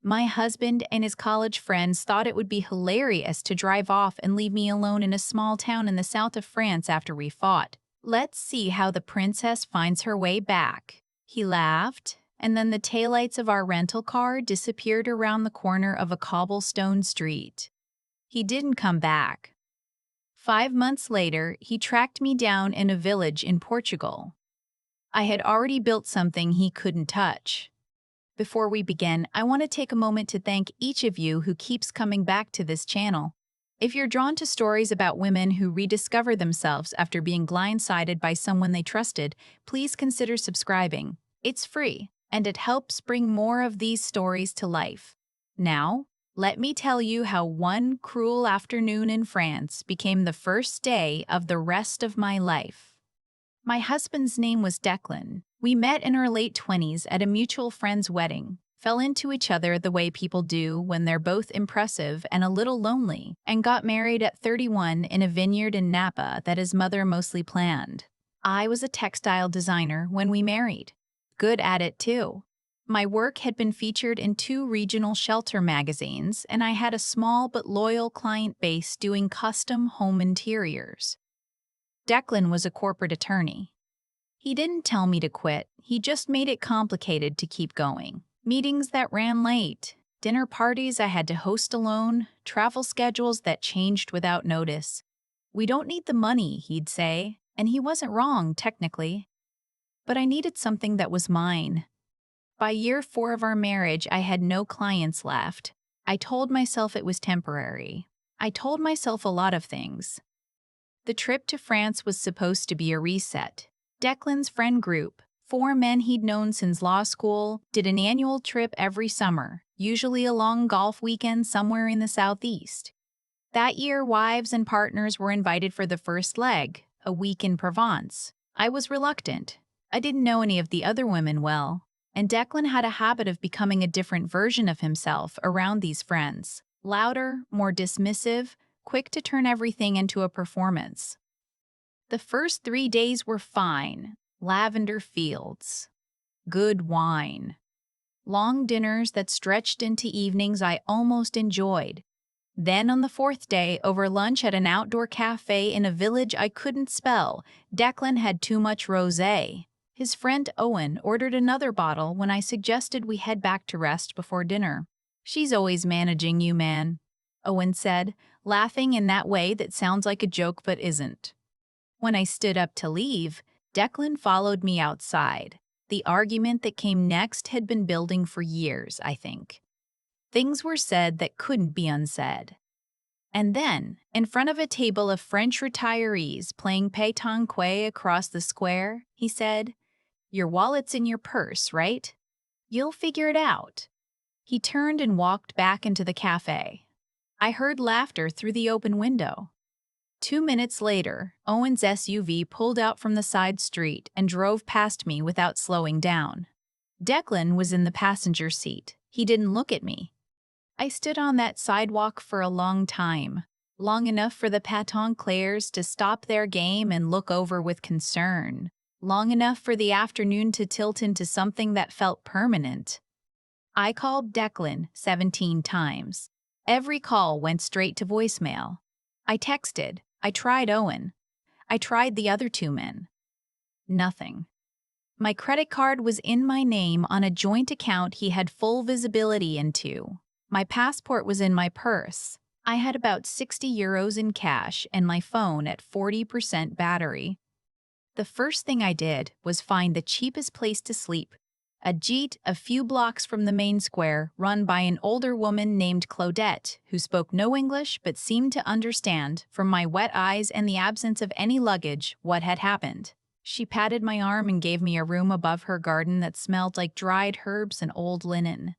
My husband and his college friends thought it would be hilarious to drive off and leave me alone in a small town in the south of France after we fought. Let's see how the princess finds her way back. He laughed, and then the taillights of our rental car disappeared around the corner of a cobblestone street. He didn't come back. 5 months later, he tracked me down in a village in Portugal. I had already built something he couldn't touch. Before we begin, I want to take a moment to thank each of you who keeps coming back to this channel. If you're drawn to stories about women who rediscover themselves after being blindsided by someone they trusted, please consider subscribing. It's free, and it helps bring more of these stories to life. Now, let me tell you how one cruel afternoon in France became the first day of the rest of my life. My husband's name was Declan. We met in our late 20s at a mutual friend's wedding, fell into each other the way people do when they're both impressive and a little lonely, and got married at 31 in a vineyard in Napa that his mother mostly planned. I was a textile designer when we married. Good at it, too. My work had been featured in 2 regional shelter magazines, and I had a small but loyal client base doing custom home interiors. Declan was a corporate attorney. He didn't tell me to quit, he just made it complicated to keep going. Meetings that ran late, dinner parties I had to host alone, travel schedules that changed without notice. We don't need the money, he'd say, and he wasn't wrong, technically. But I needed something that was mine. By year 4 of our marriage, I had no clients left. I told myself it was temporary. I told myself a lot of things. The trip to France was supposed to be a reset. Declan's friend group, 4 men he'd known since law school, did an annual trip every summer, usually a long golf weekend somewhere in the southeast. That year, wives and partners were invited for the first leg, a week in Provence. I was reluctant. I didn't know any of the other women well, and Declan had a habit of becoming a different version of himself around these friends. Louder, more dismissive, quick to turn everything into a performance. The first 3 days were fine. Lavender fields. Good wine. Long dinners that stretched into evenings I almost enjoyed. Then on the 4th day, over lunch at an outdoor cafe in a village I couldn't spell, Declan had too much rosé. His friend Owen ordered another bottle when I suggested we head back to rest before dinner. "She's always managing you, man," Owen said, laughing in that way that sounds like a joke but isn't. When I stood up to leave, Declan followed me outside. The argument that came next had been building for years, I think. Things were said that couldn't be unsaid. And then, in front of a table of French retirees playing pétanque across the square, he said, "Your wallet's in your purse, right? You'll figure it out." He turned and walked back into the cafe. I heard laughter through the open window. 2 minutes later, Owen's SUV pulled out from the side street and drove past me without slowing down. Declan was in the passenger seat. He didn't look at me. I stood on that sidewalk for a long time, long enough for the pétanqueurs to stop their game and look over with concern, long enough for the afternoon to tilt into something that felt permanent. I called Declan 17 times. Every call went straight to voicemail. I texted. I tried Owen. I tried the other 2 men. Nothing. My credit card was in my name on a joint account he had full visibility into. My passport was in my purse. I had about 60 euros in cash and my phone at 40% battery. The first thing I did was find the cheapest place to sleep, a gîte a few blocks from the main square run by an older woman named Claudette, who spoke no English but seemed to understand, from my wet eyes and the absence of any luggage, what had happened. She patted my arm and gave me a room above her garden that smelled like dried herbs and old linen.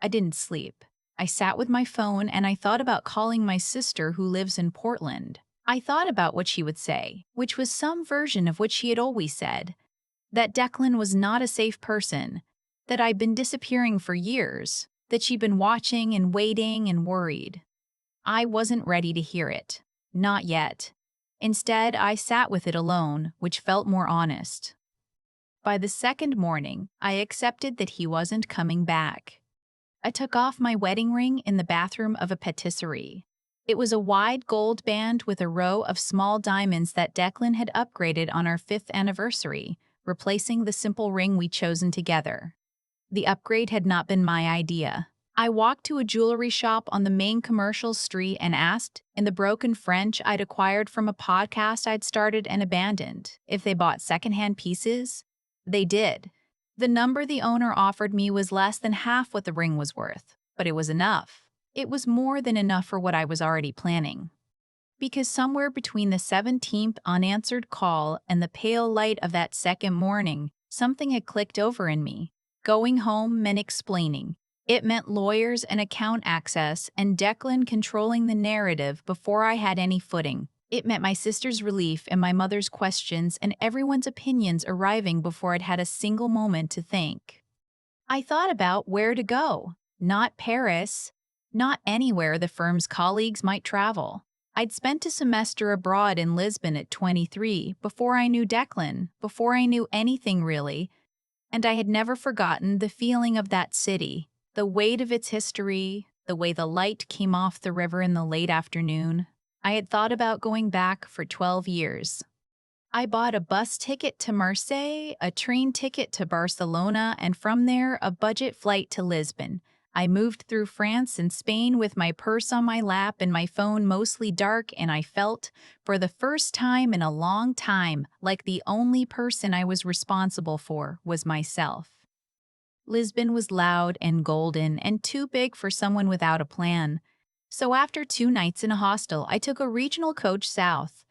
I didn't sleep. I sat with my phone and I thought about calling my sister who lives in Portland. I thought about what she would say, which was some version of what she had always said. That Declan was not a safe person, that I'd been disappearing for years, that she'd been watching and waiting and worried. I wasn't ready to hear it. Not yet. Instead, I sat with it alone, which felt more honest. By the second morning, I accepted that he wasn't coming back. I took off my wedding ring in the bathroom of a patisserie. It was a wide gold band with a row of small diamonds that Declan had upgraded on our 5th anniversary, replacing the simple ring we'd chosen together. The upgrade had not been my idea. I walked to a jewelry shop on the main commercial street and asked, in the broken French I'd acquired from a podcast I'd started and abandoned, if they bought secondhand pieces. They did. The number the owner offered me was less than half what the ring was worth, but it was enough. It was more than enough for what I was already planning. Because somewhere between the 17th unanswered call and the pale light of that second morning, something had clicked over in me. Going home meant explaining. It meant lawyers and account access and Declan controlling the narrative before I had any footing. It meant my sister's relief and my mother's questions and everyone's opinions arriving before I'd had a single moment to think. I thought about where to go. Not Paris. Not anywhere the firm's colleagues might travel. I'd spent a semester abroad in Lisbon at 23 before I knew Declan, before I knew anything really, and I had never forgotten the feeling of that city, the weight of its history, the way the light came off the river in the late afternoon. I had thought about going back for 12 years. I bought a bus ticket to Marseille, a train ticket to Barcelona, and from there, a budget flight to Lisbon. I moved through France and Spain with my purse on my lap and my phone mostly dark, and I felt, for the first time in a long time, like the only person I was responsible for was myself. Lisbon was loud and golden and too big for someone without a plan. So after 2 nights in a hostel, I took a regional coach south.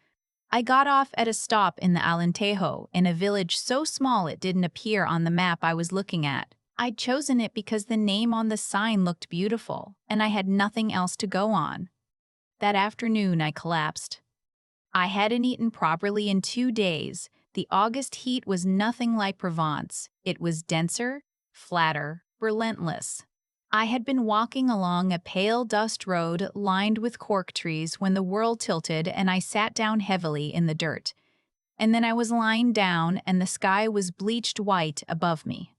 I got off at a stop in the Alentejo, in a village so small it didn't appear on the map I was looking at. I'd chosen it because the name on the sign looked beautiful, and I had nothing else to go on. That afternoon, I collapsed. I hadn't eaten properly in 2 days. The August heat was nothing like Provence. It was denser, flatter, relentless. I had been walking along a pale dust road lined with cork trees when the world tilted and I sat down heavily in the dirt. And then I was lying down and the sky was bleached white above me.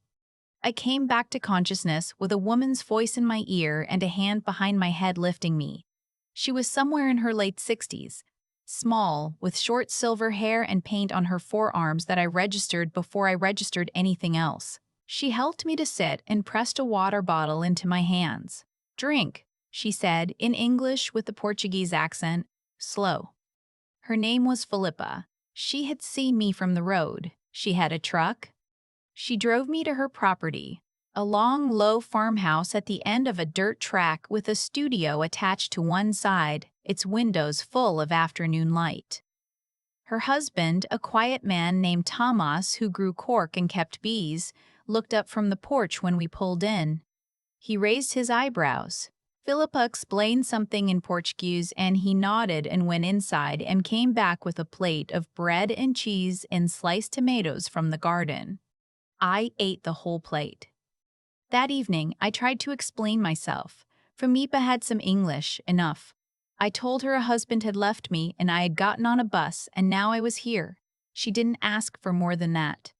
I came back to consciousness with a woman's voice in my ear and a hand behind my head lifting me. She was somewhere in her late 60s, small, with short silver hair and paint on her forearms that I registered before I registered anything else. She helped me to sit and pressed a water bottle into my hands. "Drink," she said, in English with a Portuguese accent, slow. Her name was Philippa. She had seen me from the road. She had a truck. She drove me to her property, a long, low farmhouse at the end of a dirt track with a studio attached to one side, its windows full of afternoon light. Her husband, a quiet man named Thomas who grew cork and kept bees, looked up from the porch when we pulled in. He raised his eyebrows. Philippa explained something in Portuguese and he nodded and went inside and came back with a plate of bread and cheese and sliced tomatoes from the garden. I ate the whole plate. That evening, I tried to explain myself. Felipa had some English, enough. I told her a husband had left me and I had gotten on a bus and now I was here. She didn't ask for more than that.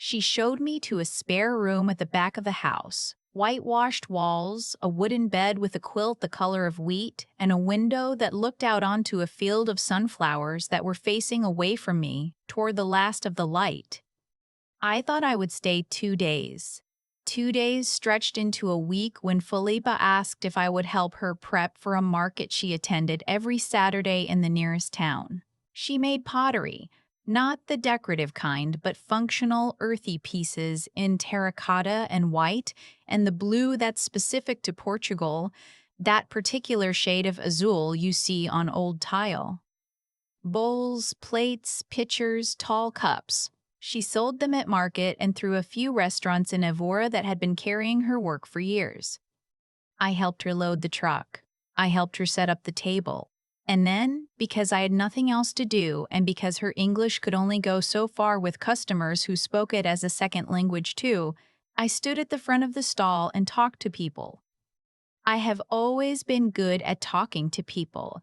She showed me to a spare room at the back of the house. Whitewashed walls, a wooden bed with a quilt the color of wheat, and a window that looked out onto a field of sunflowers that were facing away from me, toward the last of the light. I thought I would stay 2 days. 2 days stretched into a week when Felipa asked if I would help her prep for a market she attended every Saturday in the nearest town. She made pottery, not the decorative kind, but functional, earthy pieces in terracotta and white, and the blue that's specific to Portugal, that particular shade of azul you see on old tile. Bowls, plates, pitchers, tall cups. She sold them at market and through a few restaurants in Evora that had been carrying her work for years. I helped her load the truck. I helped her set up the table. And then, because I had nothing else to do and because her English could only go so far with customers who spoke it as a second language too, I stood at the front of the stall and talked to people. I have always been good at talking to people.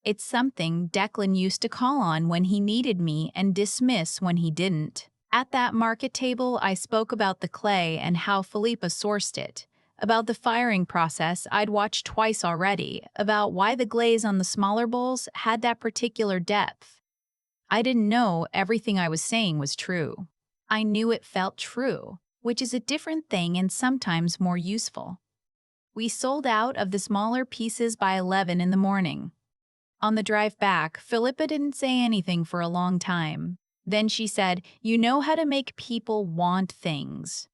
It's something Declan used to call on when he needed me and dismiss when he didn't. At that market table, I spoke about the clay and how Felipa sourced it, About the firing process, I'd watched twice already, about why the glaze on the smaller bowls had that particular depth. I didn't know everything I was saying was true. I knew it felt true, which is a different thing and sometimes more useful. We sold out of the smaller pieces by 11 in the morning. On the drive back, Philippa didn't say anything for a long time. Then she said, "You know how to make people want things."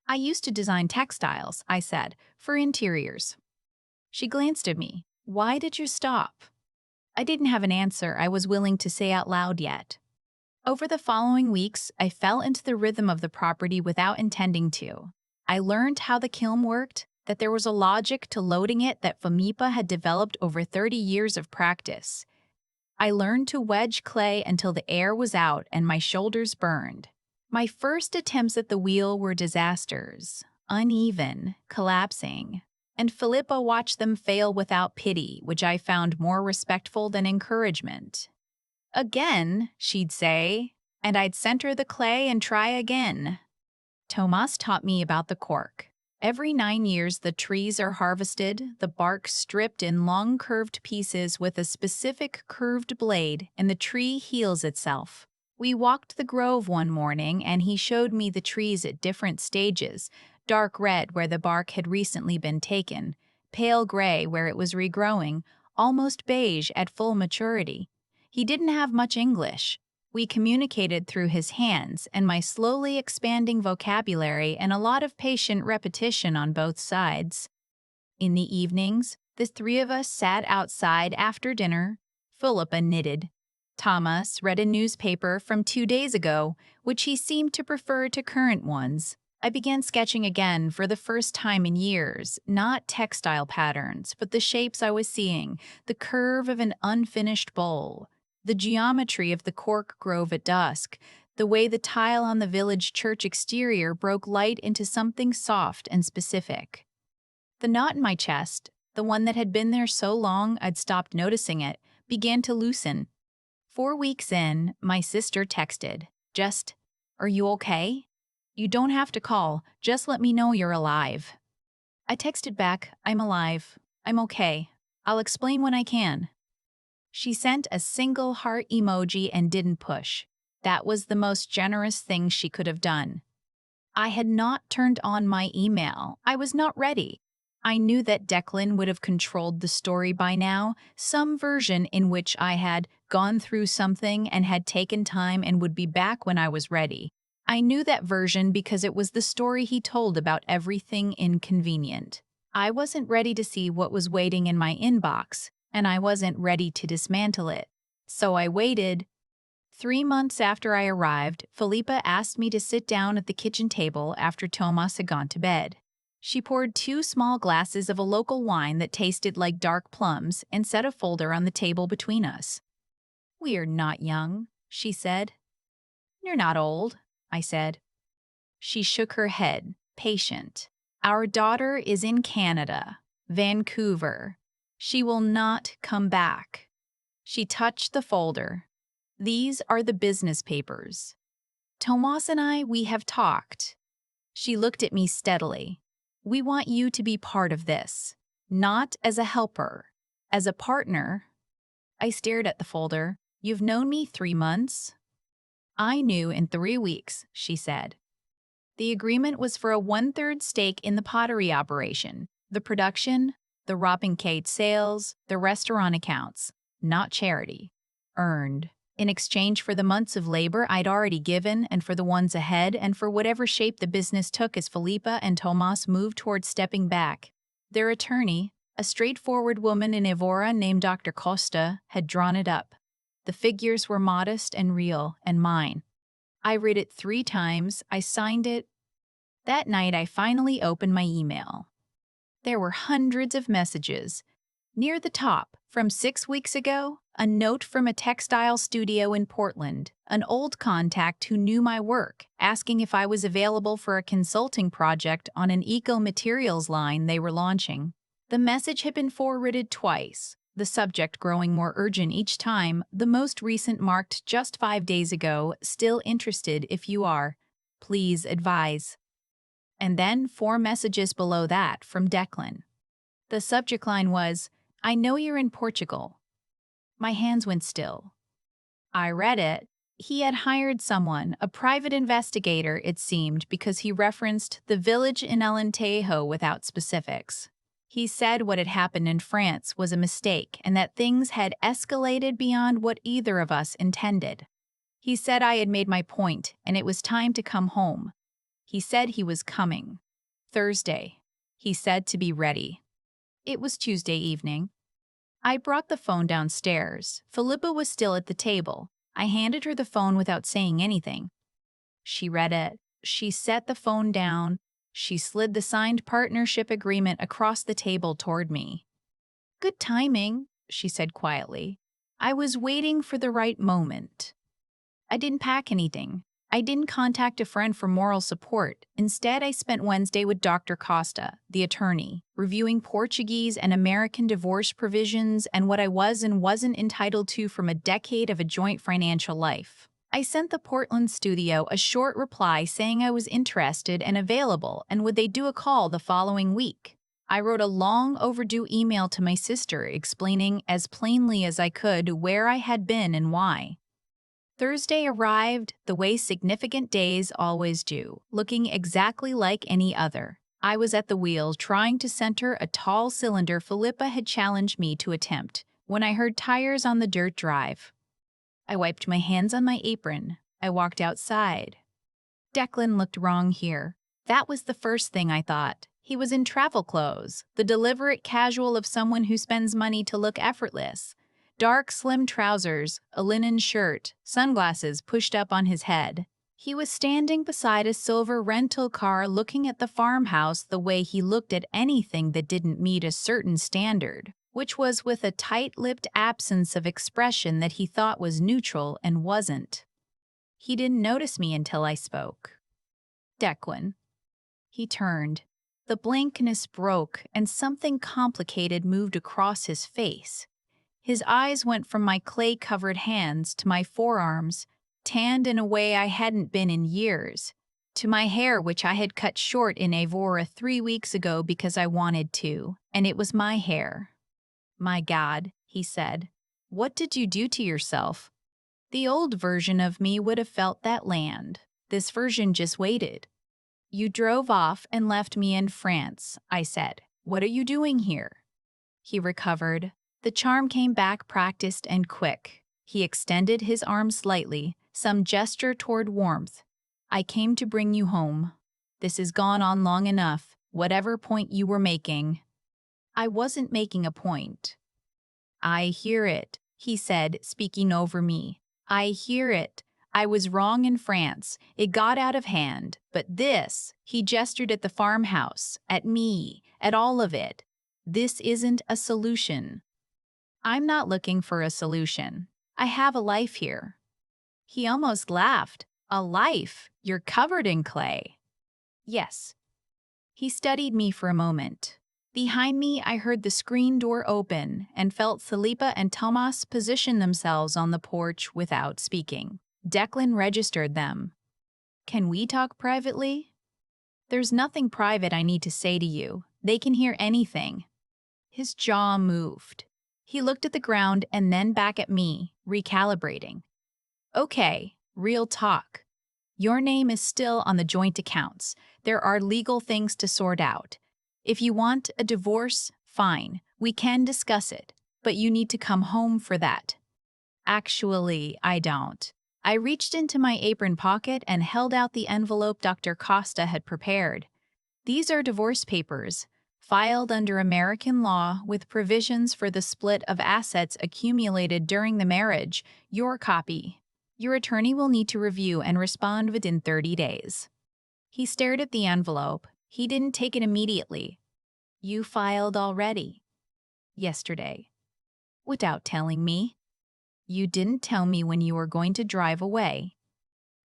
"I used to design textiles," I said, "for interiors." She glanced at me. "Why did you stop?" I didn't have an answer I was willing to say out loud yet. Over the following weeks, I fell into the rhythm of the property without intending to. I learned how the kiln worked, that there was a logic to loading it that Philippa had developed over 30 years of practice. I learned to wedge clay until the air was out and my shoulders burned. My first attempts at the wheel were disasters, uneven, collapsing, and Philippa watched them fail without pity, which I found more respectful than encouragement. "Again," she'd say, and I'd center the clay and try again. Tomas taught me about the cork. Every 9 years, the trees are harvested, the bark stripped in long curved pieces with a specific curved blade, and the tree heals itself. We walked the grove one morning, and he showed me the trees at different stages: dark red where the bark had recently been taken, pale gray where it was regrowing, almost beige at full maturity. He didn't have much English. We communicated through his hands and my slowly expanding vocabulary and a lot of patient repetition on both sides. In the evenings, the three of us sat outside after dinner. Philippa knitted. Thomas read a newspaper from 2 days ago, which he seemed to prefer to current ones. I began sketching again for the first time in years, not textile patterns, but the shapes I was seeing, the curve of an unfinished bowl, the geometry of the cork grove at dusk, the way the tile on the village church exterior broke light into something soft and specific. The knot in my chest, the one that had been there so long I'd stopped noticing it, began to loosen. 4 weeks in, my sister texted, just, "Are you okay? You don't have to call, just let me know you're alive." I texted back, "I'm alive. I'm okay. I'll explain when I can." She sent a single heart emoji and didn't push. That was the most generous thing she could have done. I had not turned on my email. I was not ready. I knew that Declan would have controlled the story by now, some version in which I had gone through something and had taken time and would be back when I was ready. I knew that version because it was the story he told about everything inconvenient. I wasn't ready to see what was waiting in my inbox, and I wasn't ready to dismantle it. So I waited. 3 months after I arrived, Philippa asked me to sit down at the kitchen table after Tomas had gone to bed. She poured 2 small glasses of a local wine that tasted like dark plums and set a folder on the table between us. "We're not young," she said. "You're not old," I said. She shook her head, patient. "Our daughter is in Canada, Vancouver. She will not come back." She touched the folder. "These are the business papers. Tomas and we have talked." She looked at me steadily. "We want you to be part of this, not as a helper, as a partner." I stared at the folder. "You've known me 3 months?" "I knew in 3 weeks," she said. The agreement was for a 1/3 stake in the pottery operation, the production, the Robin-Kate sales, the restaurant accounts, not charity. Earned. In exchange for the months of labor I'd already given and for the ones ahead and for whatever shape the business took as Philippa and Tomas moved towards stepping back. Their attorney, a straightforward woman in Evora named Dr. Costa, had drawn it up. The figures were modest and real, and mine. I read it 3 times, I signed it. That night I finally opened my email. There were hundreds of messages. Near the top, from 6 weeks ago, a note from a textile studio in Portland, an old contact who knew my work, asking if I was available for a consulting project on an eco-materials line they were launching. The message had been forwarded twice, the subject growing more urgent each time, the most recent marked just 5 days ago, "Still interested if you are. Please advise." And then 4 messages below that from Declan. The subject line was, "I know you're in Portugal." My hands went still. I read it. He had hired someone, a private investigator, it seemed, because he referenced the village in Alentejo without specifics. He said what had happened in France was a mistake and that things had escalated beyond what either of us intended. He said I had made my point and it was time to come home. He said he was coming. Thursday. He said to be ready. It was Tuesday evening. I brought the phone downstairs. Philippa was still at the table. I handed her the phone without saying anything. She read it. She set the phone down. She slid the signed partnership agreement across the table toward me. "Good timing," she said quietly. "I was waiting for the right moment." I didn't pack anything. I didn't contact a friend for moral support. Instead, I spent Wednesday with Dr. Costa, the attorney, reviewing Portuguese and American divorce provisions and what I was and wasn't entitled to from a decade of a joint financial life. I sent the Portland studio a short reply saying I was interested and available and would they do a call the following week. I wrote a long overdue email to my sister explaining as plainly as I could where I had been and why. Thursday arrived the way significant days always do, looking exactly like any other. I was at the wheel trying to center a tall cylinder Philippa had challenged me to attempt when I heard tires on the dirt drive. I wiped my hands on my apron. I walked outside. Declan looked wrong here. That was the first thing I thought. He was in travel clothes, the deliberate casual of someone who spends money to look effortless. Dark, slim trousers, a linen shirt, sunglasses pushed up on his head. He was standing beside a silver rental car looking at the farmhouse the way he looked at anything that didn't meet a certain standard, which was with a tight-lipped absence of expression that he thought was neutral and wasn't. He didn't notice me until I spoke. "Declan." He turned. The blankness broke and something complicated moved across his face. His eyes went from my clay-covered hands to my forearms, tanned in a way I hadn't been in years, to my hair which I had cut short in Evora 3 weeks ago because I wanted to, and it was my hair. "My God," he said, "what did you do to yourself?" The old version of me would have felt that land. This version just waited. "You drove off and left me in France," I said. "What are you doing here?" He recovered. The charm came back practiced and quick. He extended his arm slightly, some gesture toward warmth. "I came to bring you home. This has gone on long enough, whatever point you were making." I wasn't making a point. "I hear it," he said, speaking over me. "I hear it. I was wrong in France. It got out of hand. But this," he gestured at the farmhouse, at me, at all of it. "This isn't a solution." "I'm not looking for a solution. I have a life here." He almost laughed. "A life? You're covered in clay." "Yes." He studied me for a moment. Behind me, I heard the screen door open and felt Philippa and Tomas position themselves on the porch without speaking. Declan registered them. "Can we talk privately?" "There's nothing private I need to say to you. They can hear anything." His jaw moved. He looked at the ground and then back at me, recalibrating. "Okay, real talk. Your name is still on the joint accounts. There are legal things to sort out. If you want a divorce, fine, we can discuss it, but you need to come home for that." "Actually, I don't." I reached into my apron pocket and held out the envelope Dr. Costa had prepared. "These are divorce papers, filed under American law with provisions for the split of assets accumulated during the marriage. Your copy. Your attorney will need to review and respond within 30 days." He stared at the envelope. He didn't take it immediately. "You filed already?" "Yesterday." "Without telling me?" "You didn't tell me when you were going to drive away."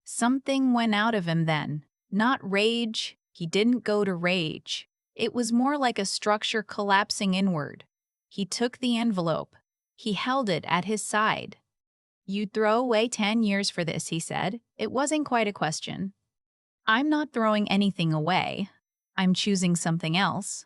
Something went out of him then. Not rage. He didn't go to rage. It was more like a structure collapsing inward. He took the envelope. He held it at his side. "You'd throw away 10 years for this," he said. It wasn't quite a question. "I'm not throwing anything away. I'm choosing something else.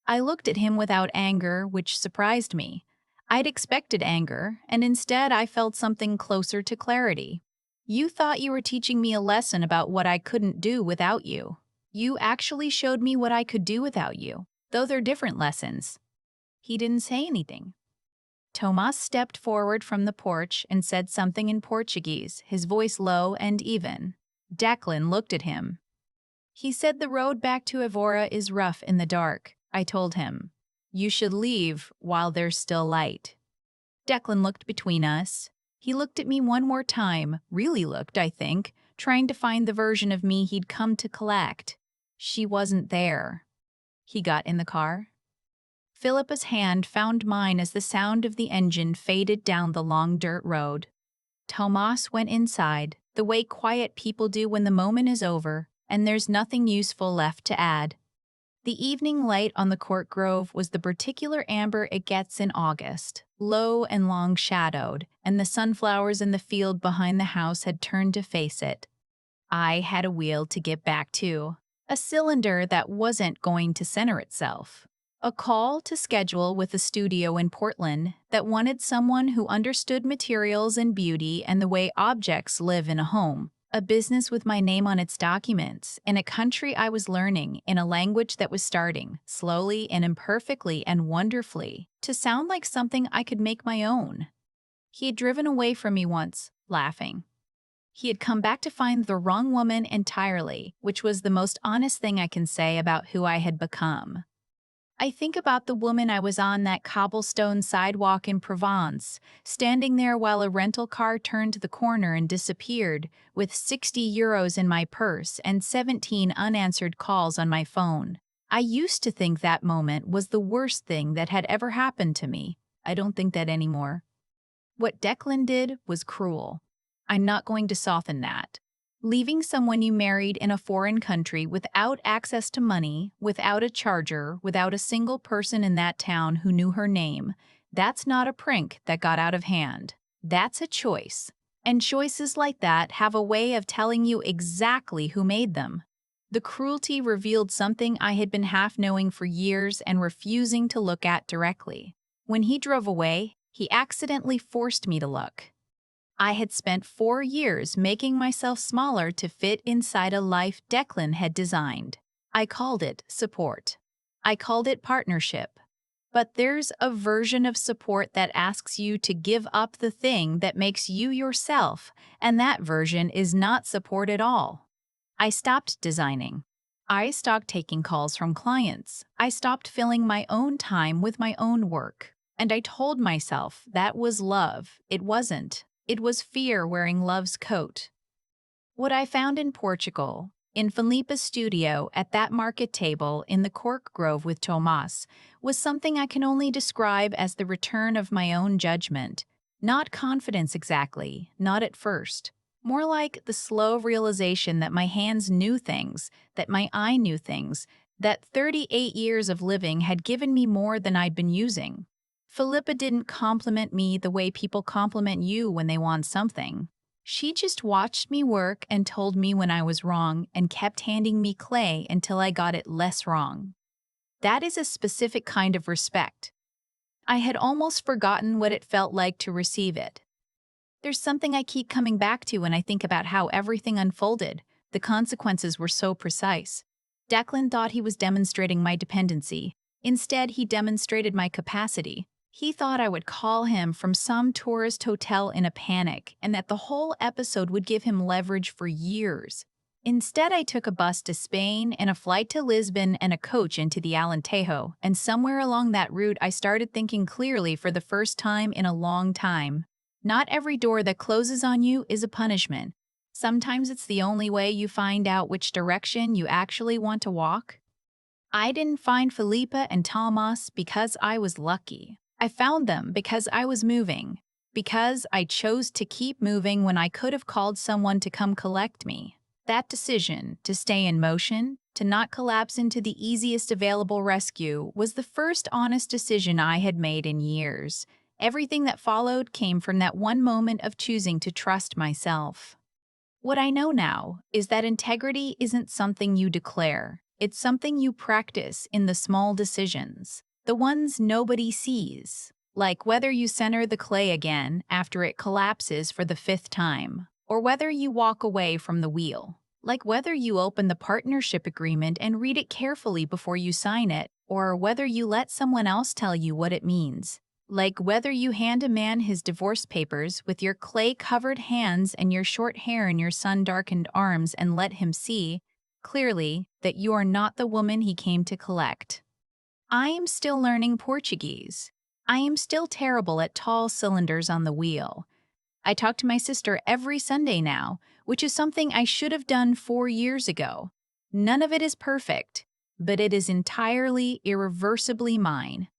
I looked at him without anger, which surprised me. I'd expected anger, and instead I felt something closer to clarity. You thought you were teaching me a lesson about what I couldn't do without you. You actually showed me what I could do without you, though they're different lessons. He didn't say anything. Tomas stepped forward from the porch and said something in Portuguese, his voice low and even. Declan looked at him. He said the road back to Evora is rough in the dark. I told him, you should leave while there's still light. Declan looked between us. He looked at me one more time, really looked, I think, trying to find the version of me he'd come to collect. She wasn't there. He got in the car. Philippa's hand found mine as the sound of the engine faded down the long dirt road. Tomas went inside, the way quiet people do when the moment is over and there's nothing useful left to add. The evening light on the court grove was the particular amber it gets in August, low and long-shadowed, and the sunflowers in the field behind the house had turned to face it. I had a wheel to get back to, a cylinder that wasn't going to center itself. A call to schedule with a studio in Portland that wanted someone who understood materials and beauty and the way objects live in a home. A business with my name on its documents, in a country I was learning, in a language that was starting, slowly and imperfectly and wonderfully, to sound like something I could make my own. He had driven away from me once, laughing. He had come back to find the wrong woman entirely, which was the most honest thing I can say about who I had become. I think about the woman I was on that cobblestone sidewalk in Provence, standing there while a rental car turned the corner and disappeared, with 60 euros in my purse and 17 unanswered calls on my phone. I used to think that moment was the worst thing that had ever happened to me. I don't think that anymore. What Declan did was cruel. I'm not going to soften that. Leaving someone you married in a foreign country without access to money, without a charger, without a single person in that town who knew her name, that's not a prank that got out of hand. That's a choice. And choices like that have a way of telling you exactly who made them. The cruelty revealed something I had been half knowing for years and refusing to look at directly. When he drove away, he accidentally forced me to look. I had spent 4 years making myself smaller to fit inside a life Declan had designed. I called it support. I called it partnership. But there's a version of support that asks you to give up the thing that makes you yourself, and that version is not support at all. I stopped designing. I stopped taking calls from clients. I stopped filling my own time with my own work. And I told myself that was love. It wasn't. It was fear wearing love's coat. What I found in Portugal, in Filipa's studio at that market table in the cork grove with Tomas, was something I can only describe as the return of my own judgment. Not confidence exactly, not at first. More like the slow realization that my hands knew things, that my eye knew things, that 38 years of living had given me more than I'd been using. Filipa didn't compliment me the way people compliment you when they want something. She just watched me work and told me when I was wrong and kept handing me clay until I got it less wrong. That is a specific kind of respect. I had almost forgotten what it felt like to receive it. There's something I keep coming back to when I think about how everything unfolded. The consequences were so precise. Declan thought he was demonstrating my dependency. Instead, he demonstrated my capacity. He thought I would call him from some tourist hotel in a panic and that the whole episode would give him leverage for years. Instead, I took a bus to Spain and a flight to Lisbon and a coach into the Alentejo, and somewhere along that route I started thinking clearly for the first time in a long time. Not every door that closes on you is a punishment. Sometimes it's the only way you find out which direction you actually want to walk. I didn't find Filipa and Tomas because I was lucky. I found them because I was moving, because I chose to keep moving when I could have called someone to come collect me. That decision, to stay in motion, to not collapse into the easiest available rescue, was the first honest decision I had made in years. Everything that followed came from that one moment of choosing to trust myself. What I know now is that integrity isn't something you declare. It's something you practice in the small decisions, the ones nobody sees, like whether you center the clay again after it collapses for the fifth time, or whether you walk away from the wheel, like whether you open the partnership agreement and read it carefully before you sign it, or whether you let someone else tell you what it means, like whether you hand a man his divorce papers with your clay-covered hands and your short hair in your sun-darkened arms and let him see, clearly, that you are not the woman he came to collect. I am still learning Portuguese. I am still terrible at tall cylinders on the wheel. I talk to my sister every Sunday now, which is something I should have done 4 years ago. None of it is perfect, but it is entirely, irreversibly mine.